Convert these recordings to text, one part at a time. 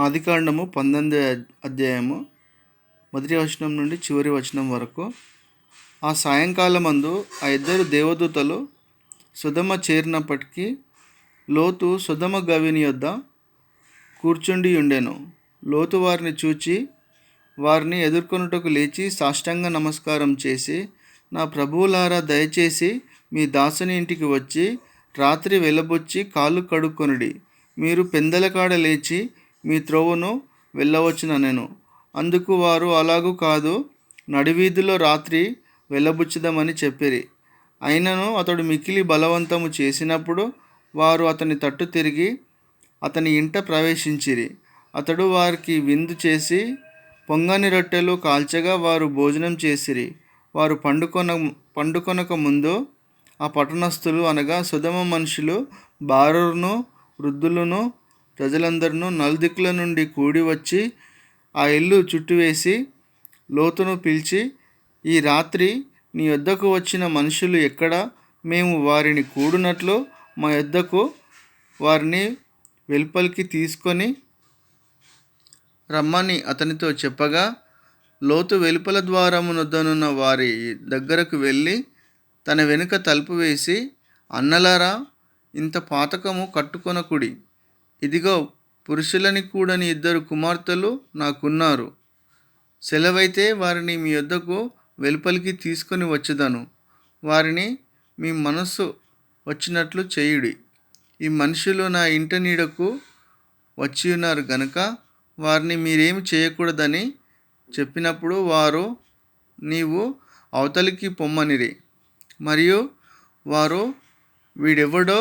ఆదికాండము 19 అధ్యాయము మొదటి వచనం నుండి చివరి వచనం వరకు. ఆ సాయంకాలమందు ఆ ఇద్దరు దేవదూతలు సొదొమ చేరినప్పటికీ లోతు సొదొమ గవిని యొద్ద కూర్చుండి ఉండెను. లోతు వారిని చూచి వారిని ఎదుర్కొనుటకు లేచి సాష్టాంగ నమస్కారం చేసి, నా ప్రభువులారా, దయచేసి మీ దాసుని ఇంటికి వచ్చి రాత్రి వెలబుచ్చి కాళ్ళు కడుక్కొనుడి. మీరు పెందలకాడ లేచి మీ త్రోవను వెళ్ళవచ్చుననెను. అందుకు వారు, అలాగూ కాదు, నడివీధిలో రాత్రి వెళ్ళబుచ్చుదామని చెప్పిరి. అయినను అతడు మిక్కిలి బలవంతము చేసినప్పుడు వారు అతని తట్టు తిరిగి అతని ఇంట ప్రవేశించిరి. అతడు వారికి విందు చేసి పొంగని రొట్టెలు కాల్చగా వారు భోజనం చేసిరి. వారు పండుకొనక ముందు ఆ పట్టణస్థులు, అనగా సొదొమ మనుషులు, బారులను, వృద్ధులను, ప్రజలందరూ నలుదిక్కుల నుండి కూడి వచ్చి ఆ ఇల్లు చుట్టువేసి లోతును పిలిచి, ఈ రాత్రి నీ యొద్దకు వచ్చిన మనుషులు ఎక్కడ? మేము వారిని కూడినట్లు మా యొద్దకు వారిని వెలుపలికి తీసుకొని రమ్మని అతనితో చెప్పగా, లోతు వెలుపల ద్వారమునొద్దనున్న వారి దగ్గరకు వెళ్ళి తన వెనుక తలుపు వేసి, అన్నలారా, ఇంత పాతకము కట్టుకొనకుడి. ఇదిగో, పురుషులని కూడని ఇద్దరు కుమార్తెలు నాకున్నారు. సెలవైతే వారిని మీ యొద్దకు వెలుపలికి తీసుకొని వచ్చుదను. వారిని మీ మనస్సు వచ్చినట్లు చేయుడి. ఈ మనుషులు నా ఇంట నీడకు వచ్చి ఉన్నారు గనుక వారిని మీరేమి చేయకూడదని చెప్పినప్పుడు వారు, నీవు అవతలికి పొమ్మనిరి. మరియు వారు, వీడెవడో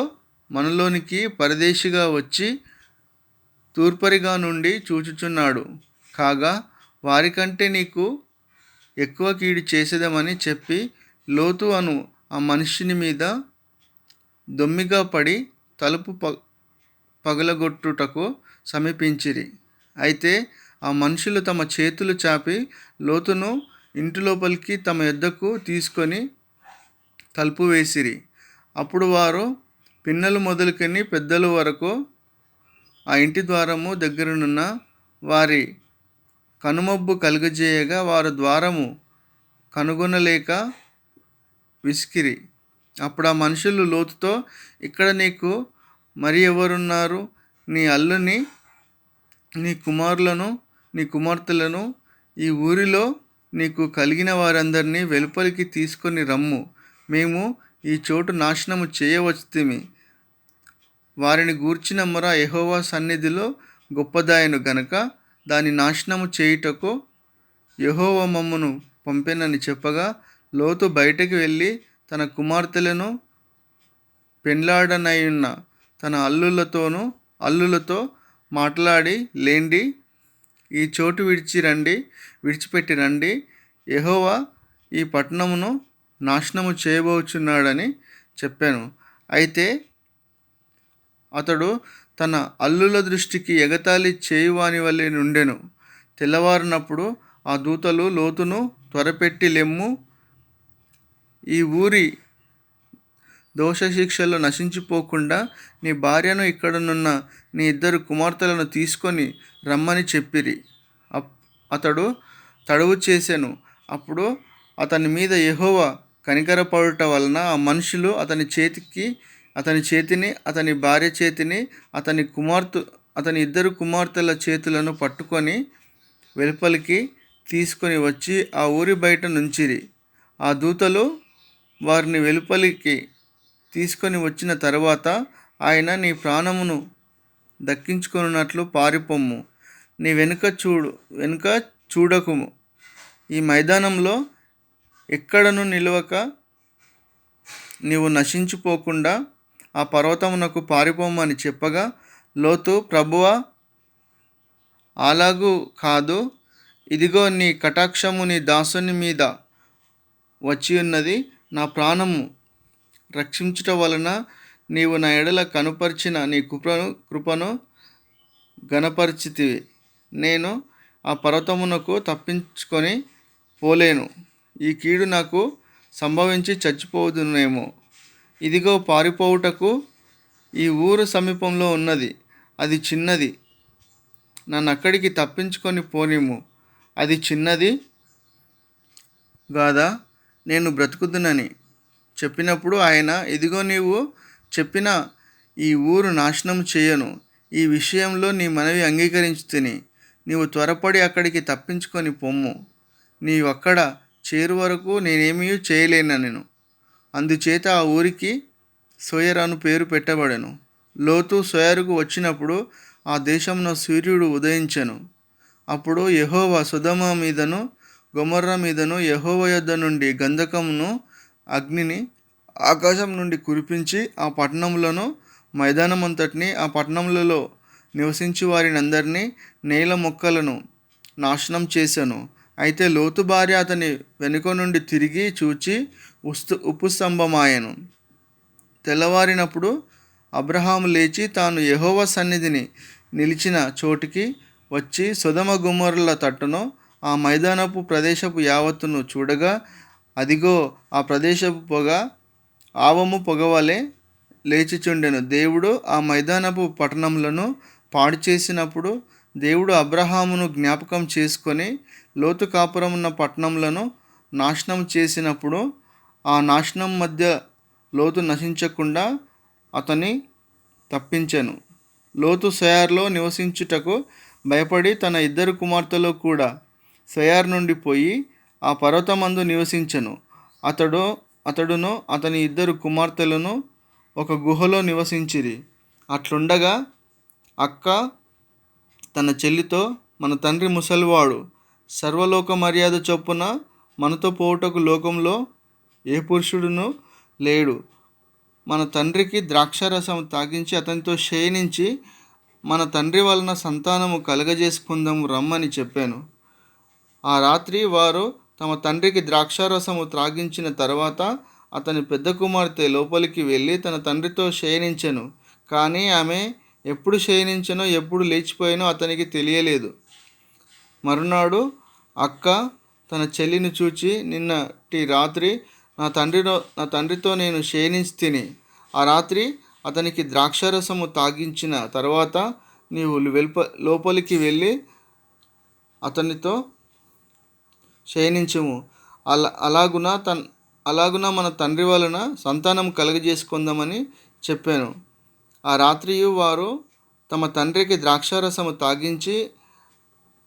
మనలోనికి పరదేశిగా వచ్చి తూర్పరిగా నుండి చూచుచున్నాడు కాగా, వారికంటే నీకు ఎక్కువ కీడు చేసేదమని చెప్పి లోతు అను ఆ మనుష్యుని మీద దొమ్మిగా పడి తలుపు పగలగొట్టుటకు సమీపించిరి. అయితే ఆ మనుషులు తమ చేతులు చాపి లోతును ఇంటి లోపలికి తమ యొద్దకు తీసుకొని తలుపు వేసిరి. అప్పుడు వారు పిన్నలు మొదలుకొని పెద్దల వరకు ఆ ఇంటి ద్వారము దగ్గరనున్న వారి కనుమబ్బు కలుగజేయగా వారు ద్వారము కనుగొనలేక విసికిరి. అప్పుడు ఆ మనుషులు లోతుతో, ఇక్కడ నీకు మరి ఎవరున్నారు? నీ అల్లుని, నీ కుమారులను, నీ కుమార్తెలను, ఈ ఊరిలో నీకు కలిగిన వారందరినీ వెలుపలికి తీసుకొని రమ్ము. మేము ఈ చోటు నాశనము చేయవచ్చితిమి. వారిని గూర్చిన మొర యెహోవా సన్నిధిలో గొప్పదాయను గనుక దాని నాశనము చేయుటకు యెహోవా మమ్మను పంపెనని చెప్పగా, లోతు బయటకు వెళ్ళి తన కుమార్తెలను, పెండ్లాడనయున్న తన అల్లులతో మాట్లాడి, లేండి, ఈ చోటు విడిచిపెట్టి రండి. యెహోవా ఈ పట్టణమును నాశనము చేయబోచున్నాడని చెప్పాను. అయితే అతడు తన అల్లుల దృష్టికి ఎగతాళి చేయువాని వలె నుండెను. తెల్లవారినప్పుడు ఆ దూతలు లోతును త్వరపెట్టి, లెమ్ము, ఈ ఊరి దోషశిక్షలో నశించిపోకుండా నీ భార్యను, ఇక్కడనున్న నీ ఇద్దరు కుమార్తెలను తీసుకొని రమ్మని చెప్పిరి. అతడు తడవు చేసెను. అప్పుడు అతని మీద యెహోవా కనికరపడుట వలన ఆ మనుషులు అతని చేతిని, అతని భార్య చేతిని, అతని ఇద్దరు కుమార్తెల చేతులను పట్టుకొని వెలుపలికి తీసుకొని వచ్చి ఆ ఊరి బయట నుంచిరి. ఆ దూతలు వారిని వెలుపలికి తీసుకొని వచ్చిన తరువాత, ఆయన, నీ ప్రాణమును దక్కించుకొనున్నట్లు పారిపొమ్ము. నీ వెనుక చూడకుము. ఈ మైదానంలో ఎక్కడను నిలవక నీవు నశించిపోకుండా ఆ పర్వతమునకు పారిపోమని చెప్పగా, లోతు, ప్రభువా, అలాగూ కాదు, ఇదిగో, నీ కటాక్షము నీ దాసుని మీద వచ్చి ఉన్నది. నా ప్రాణము రక్షించుట వలన నీవు నా ఎడల కనుపరిచిన నీ కృపను ఘనపరిచితివి. నేను ఆ పర్వతమునకు తప్పించుకొని పోలేను. ఈ కీడు నాకు సంభవించి చచ్చిపోదునేమో. ఇదిగో, పారిపోవుటకు ఈ ఊరు సమీపంలో ఉన్నది. అది చిన్నది. నన్ను అక్కడికి తప్పించుకొని పోనిమ్ము. అది చిన్నది గాదా, నేను బ్రతుకుదునని చెప్పినప్పుడు ఆయన, ఇదిగో నీవు చెప్పిన ఈ ఊరు నాశనం చేయను. ఈ విషయంలో నీ మనవి అంగీకరించుతిని. నీవు త్వరపడి అక్కడికి తప్పించుకొని పొమ్ము. నీవక్కడ చేరు వరకు నేనేమీ చేయలేనెను. అందుచేత ఆ ఊరికి సోయర్ అను పేరు పెట్టబడెను. లోతు సోయరుకు వచ్చినప్పుడు ఆ దేశంలో సూర్యుడు ఉదయించెను. అప్పుడు యెహోవా సొదొమ మీదను గొమొర్రా మీదను యెహోవా యొద్ద నుండి గంధకమును అగ్నిని ఆకాశం నుండి కురిపించి ఆ పట్టణములను మైదానమంతటిని ఆ పట్టణములలో నివసించు వారిని అందరినీ నేల మొక్కలను నాశనం చేశాను. అయితే లోతు భార్య అతని వెనుక నుండి తిరిగి చూచి ఉప్పు స్తంభమాయెను. తెల్లవారినప్పుడు అబ్రహాము లేచి తాను యెహోవా సన్నిధిని నిలిచిన చోటికి వచ్చి సొదొమ గొమొర్రాల తట్టును ఆ మైదానపు ప్రదేశపు యావత్తును చూడగా, అదిగో ఆ ప్రదేశపు పొగ ఆవము పొగవలె లేచిచుండెను. దేవుడు ఆ మైదానపు పట్టణములను పాడు చేసినప్పుడు దేవుడు అబ్రహామును జ్ఞాపకం చేసుకొని లోతు కాపురమున్న పట్టణములను నాశనం చేసినప్పుడు ఆ నాశనం మధ్య లోతు నశించకుండా అతని తప్పించెను. లోతు సోయరులో నివసించుటకు భయపడి తన ఇద్దరు కుమార్తెలు కూడా సోయరు నుండి పోయి ఆ పర్వతమందు నివసించెను. అతడును అతని ఇద్దరు కుమార్తెలను ఒక గుహలో నివసించిరి. అట్లుండగా అక్క తన చెల్లితో, మన తండ్రి ముసలివాడు, సర్వలోక మర్యాద చొప్పున మనతో పోవుటకు లోకంలో ఏ పురుషుడును లేడు. మన తండ్రికి ద్రాక్షారసం తాగించి అతనితో శయనించి మన తండ్రి వలన సంతానము కలగజేసుకుందాము రమ్మని చెప్పాను. ఆ రాత్రి వారు తమ తండ్రికి ద్రాక్షారసము త్రాగించిన తర్వాత అతని పెద్ద కుమార్తె లోపలికి వెళ్ళి తన తండ్రితో శయనించెను. కానీ ఆమె ఎప్పుడు శయనించెనో ఎప్పుడు లేచిపోయానో అతనికి తెలియలేదు. మరునాడు అక్క తన చెల్లిని చూచి, నిన్నటి రాత్రి నా తండ్రితో నేను శయనించితిని. ఆ రాత్రి అతనికి ద్రాక్షారసము తాగించిన తర్వాత నీవు లోపలికి వెళ్ళి అతనితో శయనించుము. అలాగున మన తండ్రి వలన సంతానం కలగజేసుకుందామని చెప్పాను. ఆ రాత్రియు వారు తమ తండ్రికి ద్రాక్షారసము తాగించి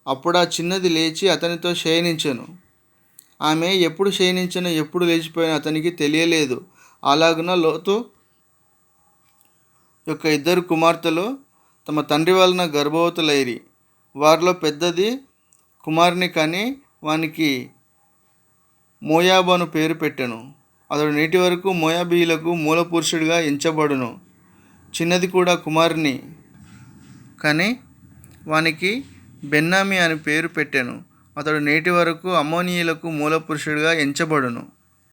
అప్పుడా చిన్నది లేచి అతనితో శయనించెను. ఆమె ఎప్పుడు శయనించెనో ఎప్పుడు లేచిపోయినో అతనికి తెలియలేదు. అలాగున లోతు యొక్క ఇద్దరు కుమార్తెలు తమ తండ్రి వలన గర్భవతులైరి. వారిలో పెద్దది కుమారుని కని వానికి మోయాబు అను పేరు పెట్టెను. అతడు నేటి వరకు మోయాబీయులకు మూల పురుషుడిగా ఎంచబడును. చిన్నది కూడా కుమారుని కని వానికి బెన్నామి అని పేరు పెట్టెను. అతడు నేటి వరకు అమ్మోనీయులకు మూల పురుషుడిగా ఎంచబడును.